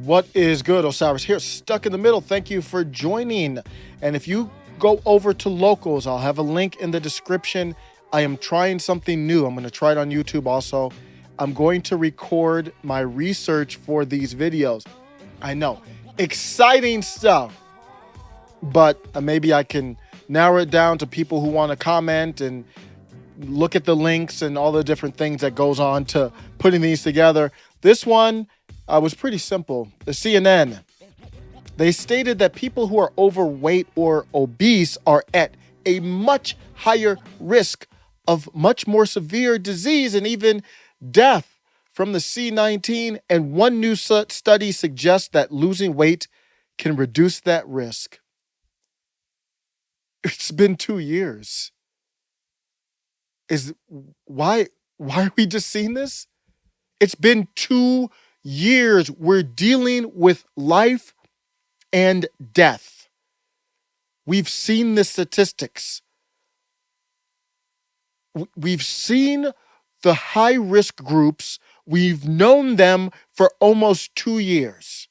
What is good, Osiris here, stuck in the middle. Thank you for joining. And if you go over to Locals, I'll have a link in the description. I am trying something new. I'm going to try it on YouTube also. I'm going to record my research for these videos. I know, exciting stuff, but maybe I can narrow it down to people who want to comment and look at the links and all the different things that goes on to putting these together. This one was pretty simple. The CNN, they stated that people who are overweight or obese are at a much higher risk of much more severe disease and even death from the C19. And one new study suggests that losing weight can reduce that risk. It's been 2 years. Is why are we just seeing this? It's been 2 years. We're dealing with life and death. We've seen the statistics. We've seen the high risk groups. We've known them for almost 2 years.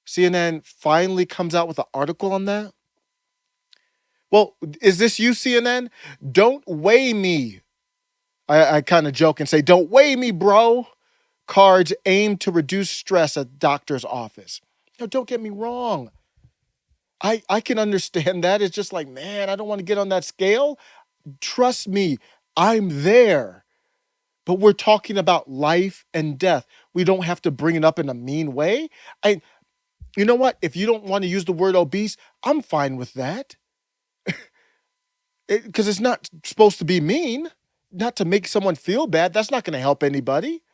CNN finally comes out with an article on that. Well, is this you, CNN? Don't weigh me. I kind of joke and say, don't weigh me, bro. Cards aim to reduce stress at doctor's office. Now, don't get me wrong. I can understand that. It's just like, man, I don't want to get on that scale. Trust me, I'm there. But we're talking about life and death. We don't have to bring it up in a mean way. You know what? If you don't want to use the word obese, I'm fine with that. Because it's not supposed to be mean, not to make someone feel bad. That's not going to help anybody.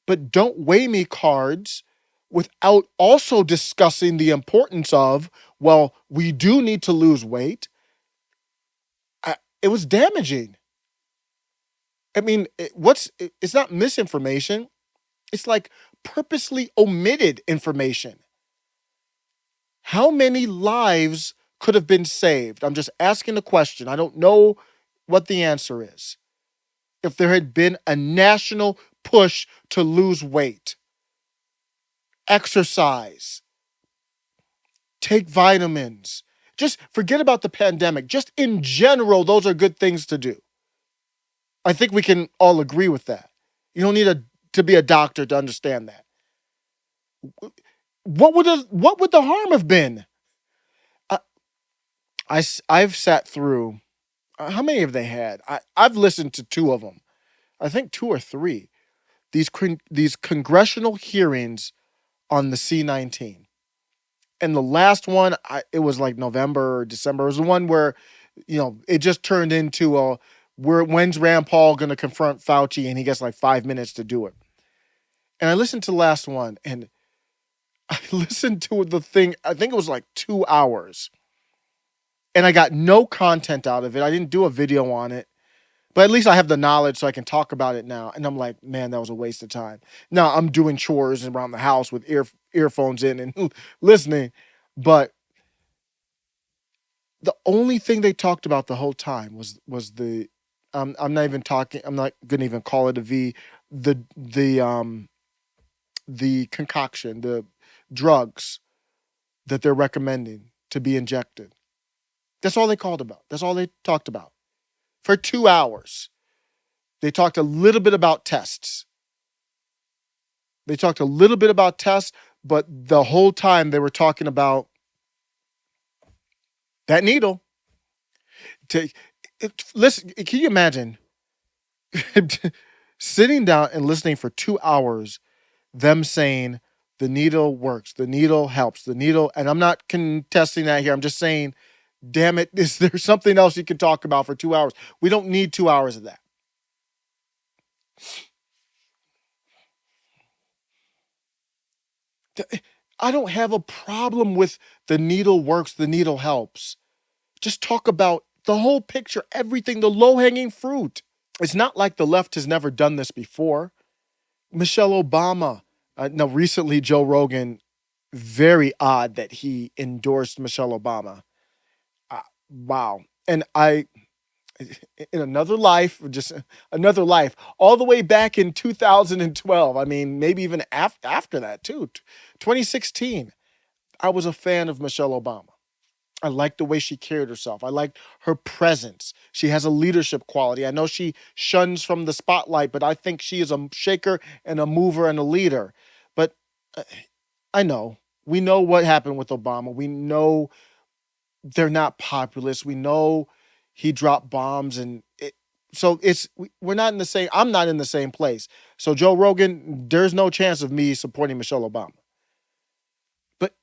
But don't weigh me cards without also discussing the importance of, well, we do need to lose weight. It was damaging. I mean, it's not misinformation. It's like purposely omitted information. How many lives could have been saved? I'm just asking a question. I don't know what the answer is. If there had been a national push to lose weight, exercise, take vitamins, just forget about the pandemic. Just in general, those are good things to do. I think we can all agree with that. You don't need to be a doctor to understand that. What would the harm have been? I, I've sat through, how many have they had? I've listened to two of them. I think two or three. These congressional hearings on the C19. And the last one, it was like November or December. It was the one where, it just turned into when's Rand Paul going to confront Fauci, and he gets like 5 minutes to do it. And I listened to the last one, and I listened to the thing. I think it was like 2 hours, and I got no content out of it. I didn't do a video on it, but at least I have the knowledge so I can talk about it now. And I'm like, man, that was a waste of time. Now I'm doing chores around the house with earphones in and listening, but the only thing they talked about the whole time was the I'm not even talking. I'm not gonna even call it a V. The concoction, the drugs that they're recommending to be injected. That's all they called about. That's all they talked about for 2 hours. They talked a little bit about tests. They talked a little bit about tests, but the whole time they were talking about that needle. Listen, can you imagine sitting down and listening for 2 hours, them saying the needle works, the needle helps, the needle, and I'm not contesting that here. I'm just saying, damn it, is there something else you can talk about for 2 hours? We don't need 2 hours of that. I don't have a problem with the needle works, the needle helps. Just talk about the whole picture, everything, the low-hanging fruit. It's not like the left has never done this before. Michelle Obama. Now, recently, Joe Rogan, very odd that he endorsed Michelle Obama. Wow. And in another life, just another life, all the way back in 2012. I mean, maybe even after that too. 2016, I was a fan of Michelle Obama. I liked the way she carried herself. I liked her presence. She has a leadership quality. I know she shuns from the spotlight, but I think she is a shaker and a mover and a leader. But uh, I know, we know what happened with Obama. We know they're not populist. We know he dropped bombs, and so we're not in the same. I'm not in the same place. So Joe Rogan, there's no chance of me supporting Michelle Obama. But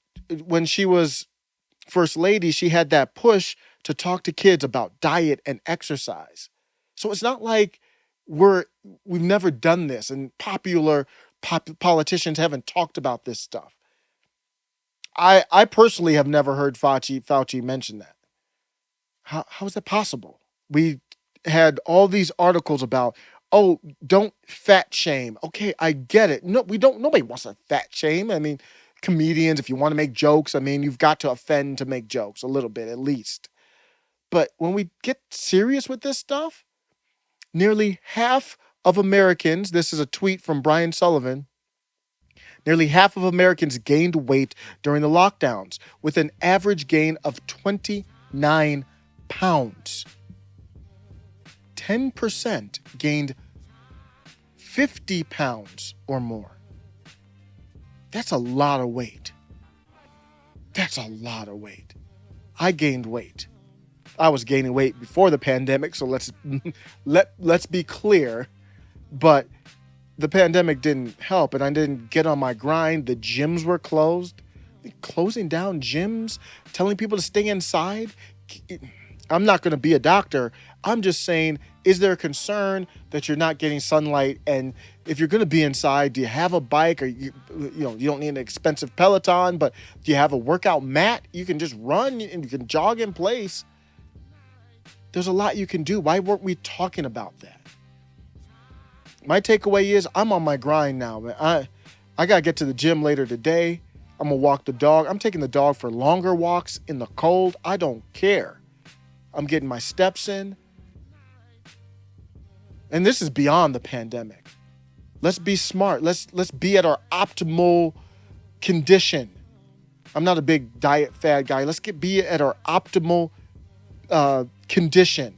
when she was first lady, she had that push to talk to kids about diet and exercise. So it's not like we've never done this, and politicians haven't talked about this stuff. I personally have never heard Fauci mention that. How is that possible? We had all these articles about, oh, don't fat shame. Okay, I get it. No, we don't. Nobody wants to fat shame. I mean, comedians, if you want to make jokes, I mean, you've got to offend to make jokes a little bit at least. But when we get serious with this stuff, nearly half of Americans, this is a tweet from Brian Sullivan, nearly half of Americans gained weight during the lockdowns, with an average gain of 29 pounds. 10% gained 50 pounds or more. That's a lot of weight. That's a lot of weight. I gained weight. I was gaining weight before the pandemic, so let's be clear. But the pandemic didn't help, and I didn't get on my grind. The gyms were closed. Closing down gyms, telling people to stay inside. I'm not going to be a doctor. I'm just saying, is there a concern that you're not getting sunlight? And if you're going to be inside, do you have a bike, or you don't need an expensive Peloton, but do you have a workout mat? You can just run and you can jog in place. There's a lot you can do. Why weren't we talking about that? My takeaway is I'm on my grind now, man. I got to get to the gym later today. I'm going to walk the dog. I'm taking the dog for longer walks in the cold. I don't care. I'm getting my steps in. And this is beyond the pandemic. Let's be smart. Let's be at our optimal condition. I'm not a big diet fad guy. Let's be at our optimal condition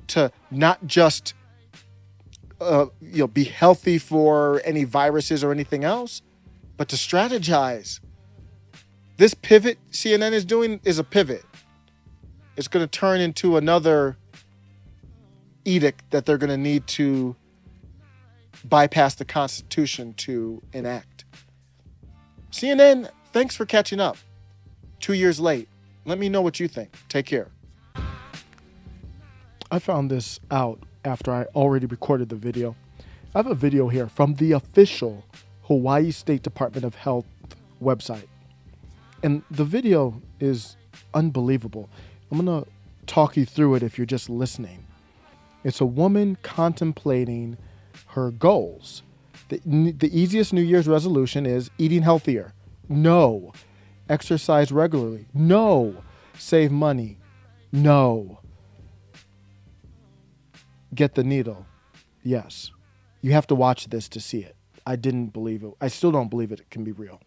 to not just be healthy for any viruses or anything else, but to strategize. This pivot CNN is doing is a pivot. It's going to turn into another edict that they're going to need to bypass the Constitution to enact. CNN, thanks for catching up. 2 years late. Let me know what you think. Take care. I found this out after I already recorded the video. I have a video here from the official Hawaii State Department of Health website. And the video is unbelievable. I'm going to talk you through it if you're just listening. It's a woman contemplating her goals. The easiest New Year's resolution is eating healthier. No. Exercise regularly. No. Save money. No. Get the needle. Yes. You have to watch this to see it. I didn't believe it. I still don't believe it can be real.